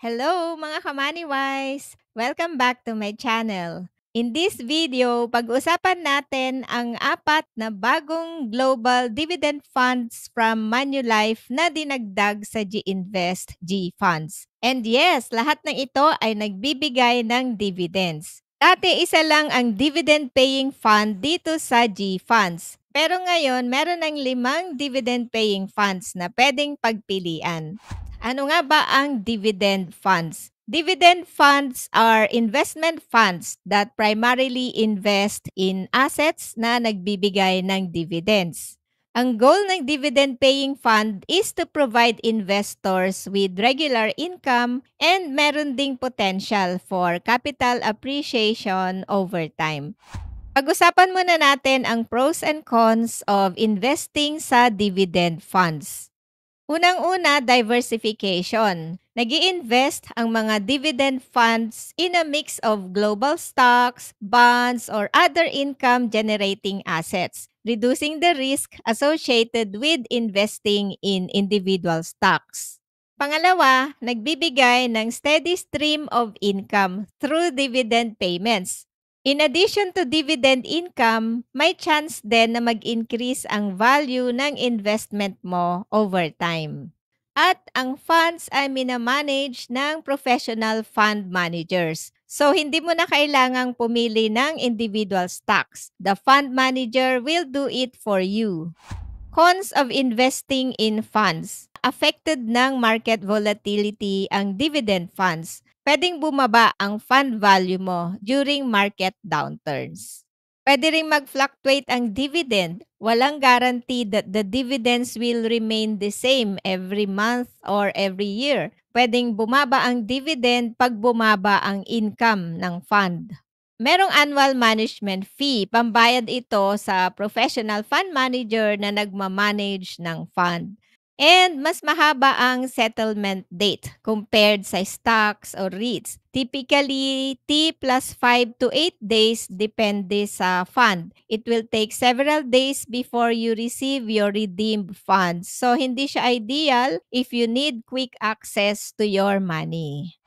Hello mga Kamaniwise! Welcome back to my channel. In this video, pag-usapan natin ang apat na bagong global dividend funds from Manulife na dinagdag sa G-Invest G-Funds. And yes, lahat ng ito ay nagbibigay ng dividends. Dati isa lang ang dividend-paying fund dito sa G-Funds. Pero ngayon, meron ng 5 dividend-paying funds na pwedeng pagpilian. Ano nga ba ang dividend funds? Dividend funds are investment funds that primarily invest in assets na nagbibigay ng dividends. Ang goal ng dividend-paying fund is to provide investors with regular income and meron ding potential for capital appreciation over time. Pag-usapan muna natin ang pros and cons of investing sa dividend funds. Unang-una, diversification. Nag-i-invest ang mga dividend funds in a mix of global stocks, bonds, or other income-generating assets, reducing the risk associated with investing in individual stocks. Pangalawa, nagbibigay ng steady stream of income through dividend payments. In addition to dividend income, may chance din na mag-increase ang value ng investment mo over time. At ang funds ay minamanage ng professional fund managers. So, hindi mo na kailangang pumili ng individual stocks. The fund manager will do it for you. Cons of investing in funds. Affected ng market volatility ang dividend funds. Pwedeng bumaba ang fund value mo during market downturns. Pwede ring mag-fluctuate ang dividend. Walang guarantee that the dividends will remain the same every month or every year. Pwedeng bumaba ang dividend pag bumaba ang income ng fund. Merong annual management fee. Pambayad ito sa professional fund manager na nagmamanage ng fund. And mas mahaba ang settlement date compared sa stocks or REITs. Typically, T plus 5 to 8 days depende sa fund. It will take several days before you receive your redeemed funds. So, hindi siya ideal if you need quick access to your money.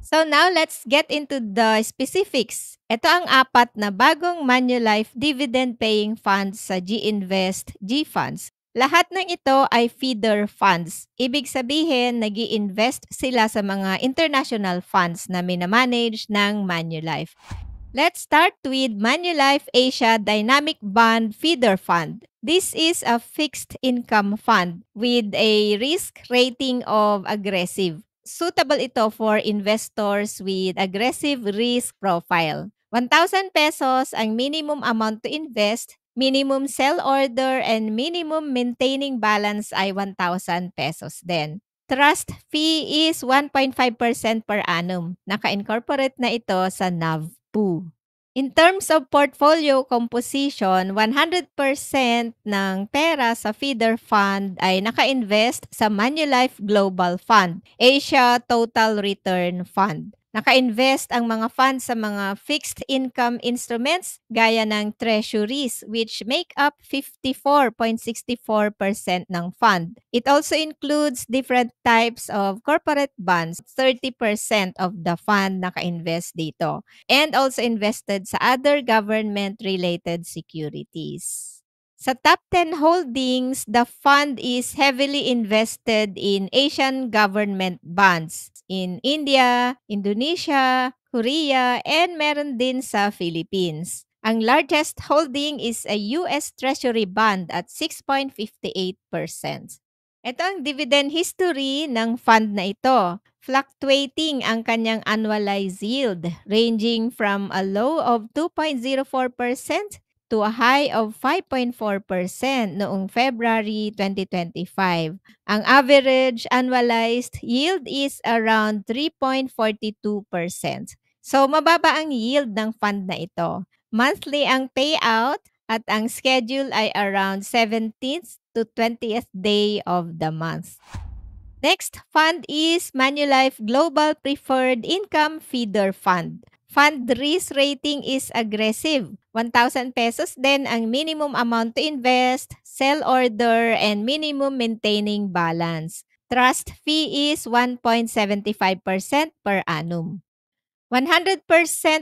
So now, let's get into the specifics. Ito ang apat na bagong Manulife dividend-paying funds sa G-Invest G-Funds. Lahat ng ito ay feeder funds. Ibig sabihin, nag-i-invest sila sa mga international funds na minamanage ng Manulife. Let's start with Manulife Asia Dynamic Bond Feeder Fund. This is a fixed income fund with a risk rating of aggressive. Suitable ito for investors with aggressive risk profile. 1,000 pesos ang minimum amount to invest, minimum sell order, and minimum maintaining balance ay 1,000 pesos din. Trust fee is 1.5% per annum. Naka-incorporate na ito sa NAVPU. In terms of portfolio composition, 100% ng pera sa feeder fund ay naka-invest sa Manulife Global Fund, Asia Total Return Fund. Naka-invest ang mga funds sa mga fixed income instruments gaya ng treasuries which make up 54.64% ng fund. It also includes different types of corporate bonds. 30% of the fund naka-invest dito. And also invested sa other government-related securities. Sa top 10 holdings, the fund is heavily invested in Asian government bonds in India, Indonesia, Korea, and meron din sa Philippines. Ang largest holding is a US Treasury bond at 6.58%. Ito ang dividend history ng fund na ito. Fluctuating ang kanyang annualized yield, ranging from a low of 2.04% to a high of 5.4% noong February 2025. Ang average annualized yield is around 3.42%. So, mababa ang yield ng fund na ito. Monthly ang payout at ang schedule ay around 17th to 20th day of the month. Next fund is Manulife Global Preferred Income Feeder Fund. Fund risk rating is aggressive. 1,000 pesos din ang minimum amount to invest, sell order, and minimum maintaining balance. Trust fee is 1.75% per annum. 100%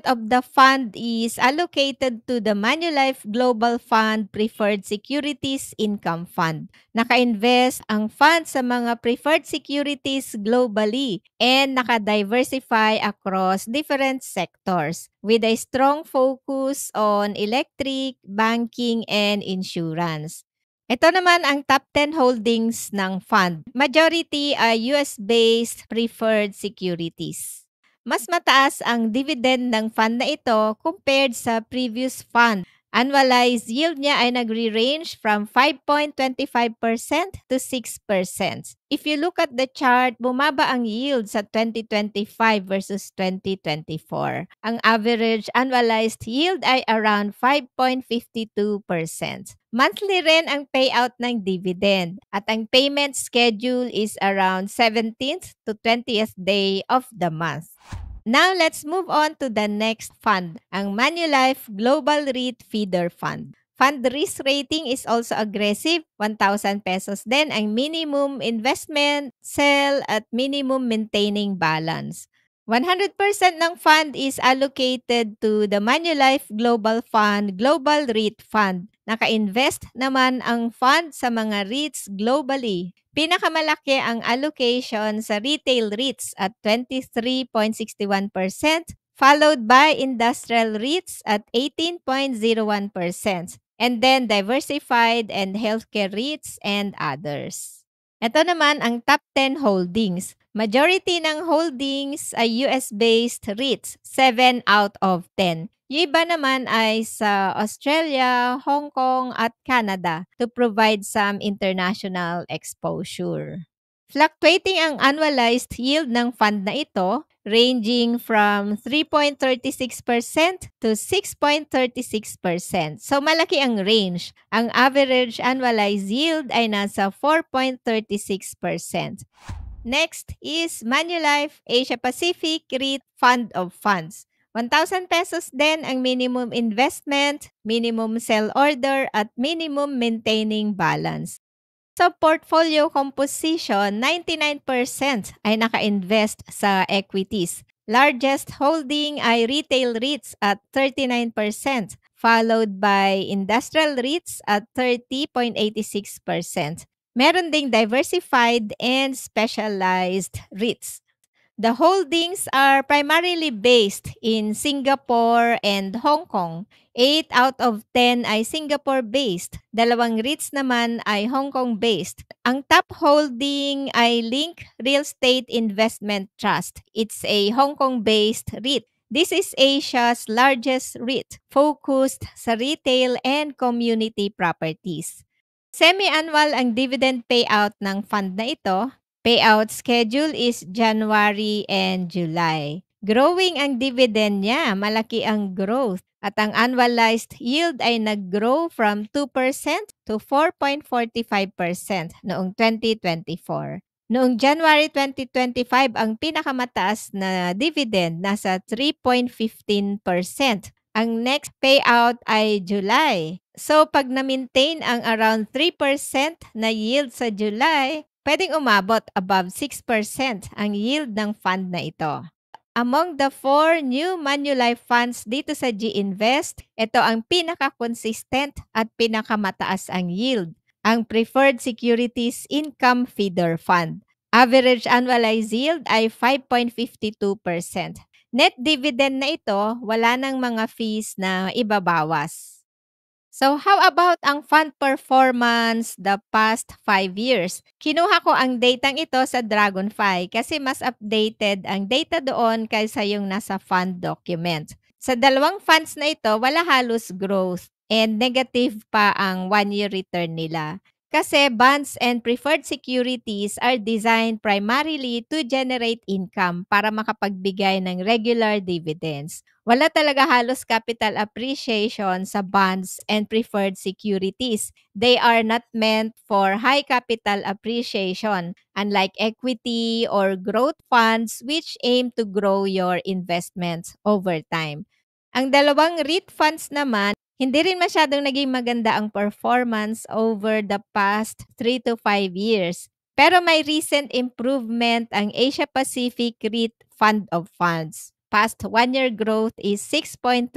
of the fund is allocated to the Manulife Global Fund Preferred Securities Income Fund. Naka-invest ang fund sa mga preferred securities globally and naka-diversify across different sectors with a strong focus on electric, banking, and insurance. Ito naman ang top 10 holdings ng fund. Majority ay US-based preferred securities. Mas mataas ang dividend ng fund na ito compared sa previous fund. Annualized yield niya ay nagre-range from 5.25% to 6%. If you look at the chart, bumaba ang yield sa 2025 versus 2024. Ang average annualized yield ay around 5.52%. Monthly rin ang payout ng dividend at ang payment schedule is around 17th to 20th day of the month. Now, let's move on to the next fund, ang Manulife Global REIT Feeder Fund. Fund risk rating is also aggressive, 1,000 pesos din ang minimum investment, sell at minimum maintaining balance. 100% ng fund is allocated to the Manulife Global Fund, Global REIT Fund. Naka-invest naman ang fund sa mga REITs globally. Pinakamalaki ang allocation sa retail REITs at 23.61%, followed by industrial REITs at 18.01%, and then diversified and healthcare REITs and others. Ito naman ang top 10 holdings. Majority ng holdings ay US-based REITs, 7 out of 10. Yung iba naman ay sa Australia, Hong Kong at Canada to provide some international exposure. Fluctuating ang annualized yield ng fund na ito, ranging from 3.36% to 6.36%. So malaki ang range. Ang average annualized yield ay nasa 4.36%. Next is Manulife Asia Pacific REIT Fund of Funds. 1,000 pesos din ang minimum investment, minimum sell order, at minimum maintaining balance. Sa portfolio composition, 99% ay naka-invest sa equities. Largest holding ay retail REITs at 39%, followed by industrial REITs at 30.86%. Meron ding diversified and specialized REITs. The holdings are primarily based in Singapore and Hong Kong. 8 out of 10 ay Singapore-based. 2 REITs naman ay Hong Kong-based. Ang top holding ay Link Real Estate Investment Trust. It's a Hong Kong-based REIT. This is Asia's largest REIT, focused sa retail and community properties. Semi-annual ang dividend payout ng fund na ito. Payout schedule is January and July. Growing ang dividend niya, malaki ang growth. At ang annualized yield ay nag-grow from 2% to 4.45% noong 2024. Noong January 2025, ang pinakamataas na dividend nasa 3.15%. Ang next payout ay July. So pag na-maintain ang around 3% na yield sa July, pwedeng umabot above 6% ang yield ng fund na ito. Among the 4 new Manulife funds dito sa G-Invest, ito ang pinaka-consistent at pinakamataas ang yield, ang Preferred Securities Income Feeder Fund. Average annualized yield ay 5.52%. Net dividend na ito, wala nang mga fees na ibabawas. So how about ang fund performance the past 5 years? Kinuha ko ang datang ito sa Dragonfly kasi mas updated ang data doon kaysa yung nasa fund document. Sa dalawang funds na ito, wala halos growth and negative pa ang 1-year return nila. Kasi bonds and preferred securities are designed primarily to generate income para makapagbigay ng regular dividends. Wala talaga halos capital appreciation sa bonds and preferred securities. They are not meant for high capital appreciation, unlike equity or growth funds which aim to grow your investments over time. Ang dalawang REIT funds naman, hindi rin masyadong naging maganda ang performance over the past 3 to 5 years. Pero may recent improvement ang Asia Pacific REIT Fund of Funds. Past 1-year growth is 6.36%.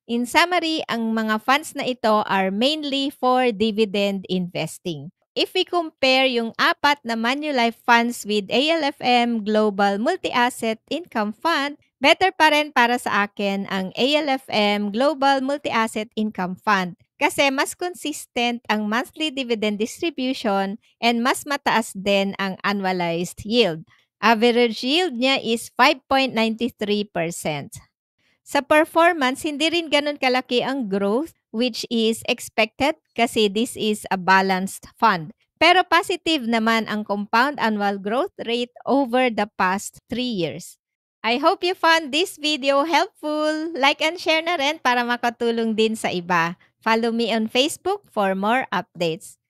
In summary, ang mga funds na ito are mainly for dividend investing. If we compare yung apat na Manulife funds with ALFM Global Multi-Asset Income Fund, better pa rin para sa akin ang ALFM Global Multi-Asset Income Fund kasi mas consistent ang monthly dividend distribution and mas mataas din ang annualized yield. Average yield niya is 5.93%. Sa performance, hindi rin ganun kalaki ang growth which is expected kasi this is a balanced fund. Pero positive naman ang compound annual growth rate over the past 3 years. I hope you found this video helpful. Like and share na rin para makatulong din sa iba. Follow me on Facebook for more updates.